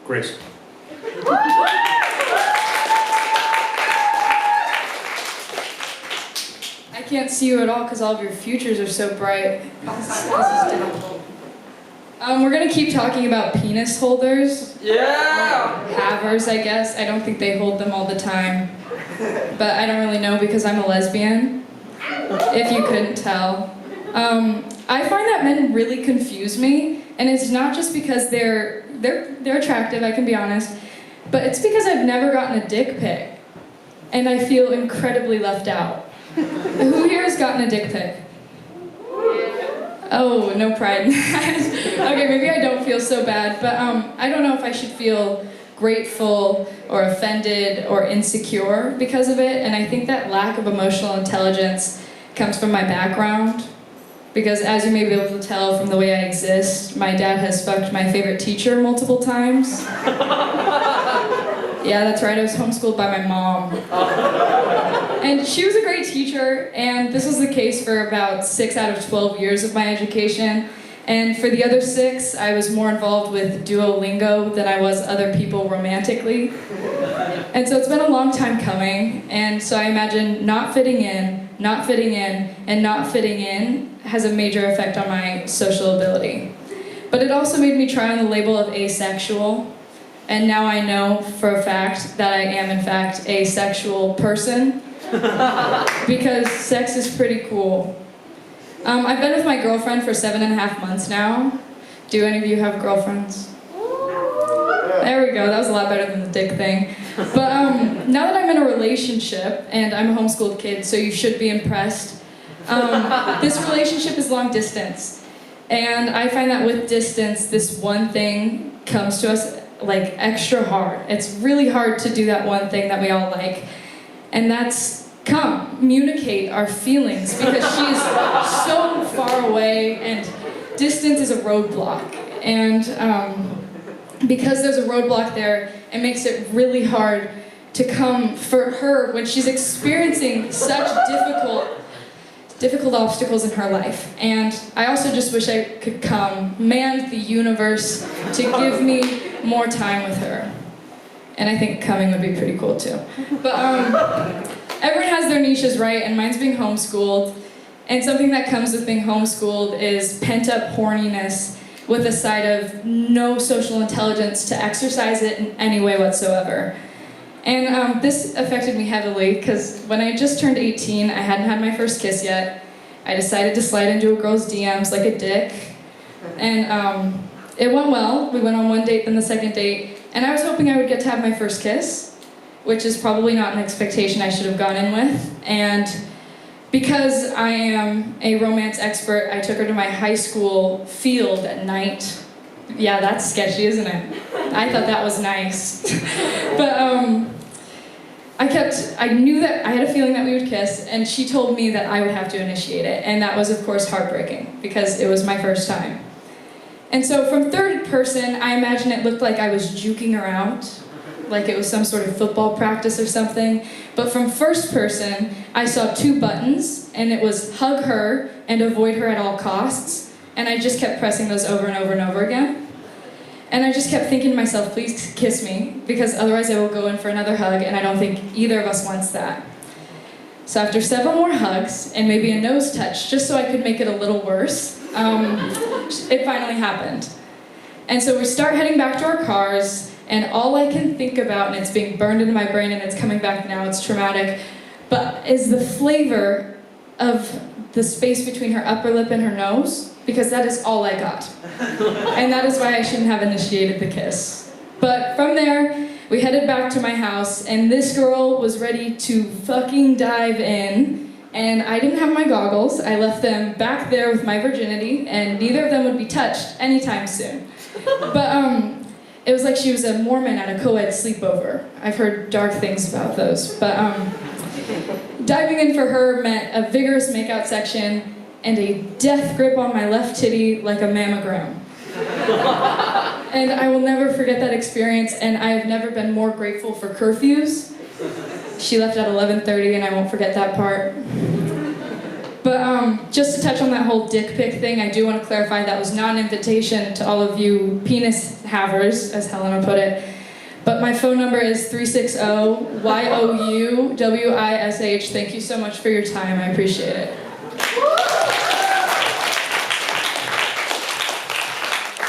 Grace. I can't see you at all because all of your futures are so bright. This is difficult. We're gonna keep talking about penis holders. Yeah! Havers, I guess. I don't think they hold them all the time. But I don't really know because I'm a lesbian, if you couldn't tell. I find that men really confuse me, and it's not just because they're attractive, I can be honest, but it's because I've never gotten a dick pic, and I feel incredibly left out. Who here has gotten a dick pic? Oh, no pride in that. Okay, maybe I don't feel so bad, but I don't know if I should feel grateful or offended or insecure because of it, and I think that lack of emotional intelligence comes from my background, because as you may be able to tell from the way I exist, my dad has fucked my favorite teacher multiple times. Yeah, that's right, I was homeschooled by my mom. And she was a great teacher, and this was the case for about 6 out of 12 years of my education. And for the other 6, I was more involved with Duolingo than I was other people romantically. And so it's been a long time coming, and so I imagine not fitting in, and not fitting in has a major effect on my social ability. But it also made me try on the label of asexual, and now I know for a fact that I am in fact a sexual person, because sex is pretty cool. I've been with my girlfriend for 7.5 months now. Do any of you have girlfriends? There we go, that was a lot better than the dick thing. But now that I'm in a relationship, and I'm a homeschooled kid, so you should be impressed, this relationship is long distance. And I find that with distance, this one thing comes to us like extra hard. It's really hard to do that one thing that we all like. And that's communicate our feelings, because she's so far away and distance is a roadblock. And because there's a roadblock there, it makes it really hard to come for her when she's experiencing such difficult obstacles in her life. And I also just wish I could command the universe to give me more time with her. And I think coming would be pretty cool too. But everyone has their niches, right? And mine's being homeschooled. And something that comes with being homeschooled is pent-up horniness with a side of no social intelligence to exercise it in any way whatsoever. And this affected me heavily, because when I just turned 18, I hadn't had my first kiss yet. I decided to slide into a girl's DMs like a dick. And it went well. We went on one date, then the second date, and I was hoping I would get to have my first kiss, which is probably not an expectation I should have gone in with. And because I am a romance expert, I took her to my high school field at night. Yeah, that's sketchy, isn't it? I thought that was nice. But I knew that I had a feeling that we would kiss, and she told me that I would have to initiate it, and that was of course heartbreaking because it was my first time. And so from third person, I imagine it looked like I was juking her out, like it was some sort of football practice or something. But from first person, I saw 2 buttons, and it was hug her and avoid her at all costs, and I just kept pressing those over and over and over again. And I just kept thinking to myself, please kiss me, because otherwise I will go in for another hug, and I don't think either of us wants that. So after several more hugs, and maybe a nose touch, just so I could make it a little worse, it finally happened. And so we start heading back to our cars, and all I can think about, and it's being burned into my brain and it's coming back now, it's traumatic, but is the flavor of the space between her upper lip and her nose, because that is all I got. And that is why I shouldn't have initiated the kiss. But from there, we headed back to my house, and this girl was ready to fucking dive in, and I didn't have my goggles. I left them back there with my virginity, and neither of them would be touched anytime soon. But it was like she was a Mormon at a co-ed sleepover. I've heard dark things about those. But diving in for her meant a vigorous makeout section and a death grip on my left titty like a mammogram. And I will never forget that experience, and I have never been more grateful for curfews. She left at 11:30, and I won't forget that part. But just to touch on that whole dick pic thing, I do want to clarify that was not an invitation to all of you penis havers, as Helena put it. But my phone number is 360-YOUWISH. Thank you so much for your time. I appreciate it.